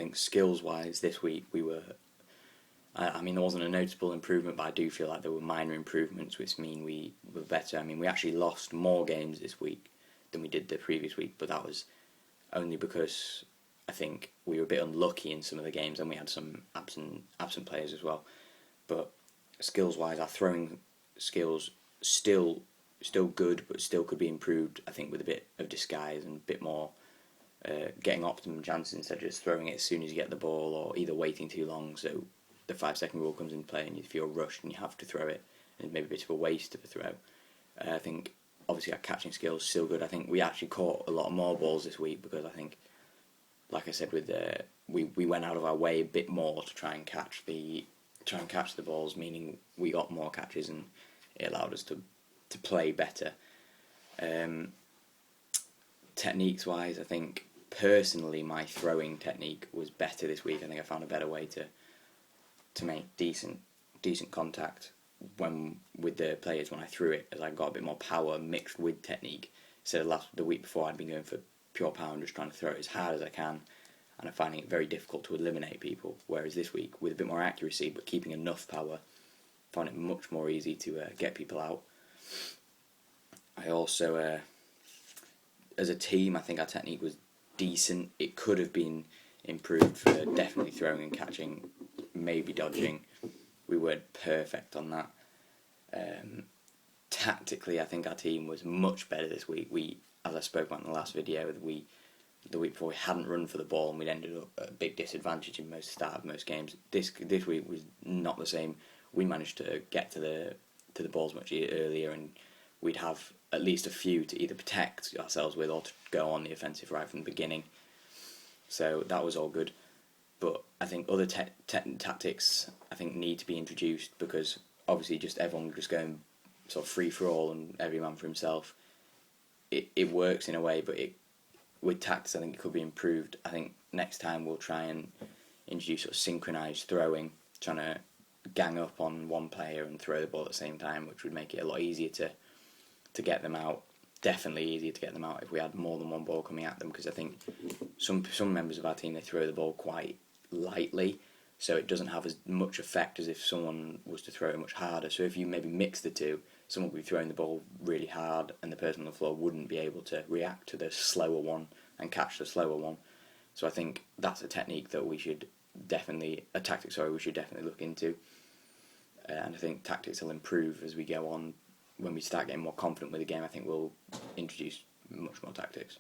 think skills-wise this week we were. I mean, there wasn't a noticeable improvement, but I do feel like there were minor improvements, which mean we were better. I mean, we actually lost more games this week than we did the previous week, but that was only because I think we were a bit unlucky in some of the games, and we had some absent players as well. But skills-wise, our throwing skills still good, but still could be improved. I think with a bit of disguise and a bit more getting optimum chances instead of just throwing it as soon as you get the ball, or either waiting too long so the 5 second rule comes into play and you feel rushed and you have to throw it, and maybe a bit of a waste of a throw. I think obviously our catching skills still good. I think we actually caught a lot more balls this week because I think, like I said, with we went out of our way a bit more to try and catch the balls, meaning we got more catches and it allowed us to play better. Techniques wise, I think personally my throwing technique was better this week. I think I found a better way to make decent contact with the players when I threw it, as I got a bit more power mixed with technique. So the week before I'd been going for pure power and just trying to throw it as hard as I can, and I'm finding it very difficult to eliminate people. Whereas this week, with a bit more accuracy but keeping enough power, I found it much more easy to get people out. I also, as a team, I think our technique was decent. It could have been improved for definitely throwing and catching, maybe dodging. We weren't perfect on that. Tactically, I think our team was much better this week. We, as I spoke about in the last video, the week before we hadn't run for the ball and we'd ended up at a big disadvantage in most start of most games. This week was not the same. We managed to get to the balls much earlier, and we'd have at least a few to either protect ourselves with or to go on the offensive right from the beginning. So that was all good. But I think other tactics I think need to be introduced, because obviously just everyone just going sort of free for all and every man for himself. It works in a way, but with tactics I think it could be improved. I think next time we'll try and introduce sort of synchronised throwing, trying to gang up on one player and throw the ball at the same time, which would make it a lot easier to get them out. Definitely easier to get them out if we had more than one ball coming at them, because I think some members of our team, they throw the ball quite lightly, so it doesn't have as much effect as if someone was to throw it much harder. So if you maybe mix the two, someone would be throwing the ball really hard and the person on the floor wouldn't be able to react to the slower one and catch the slower one. So I think that's a technique that we should definitely look into. And I think tactics will improve as we go on. When we start getting more confident with the game, I think we'll introduce much more tactics.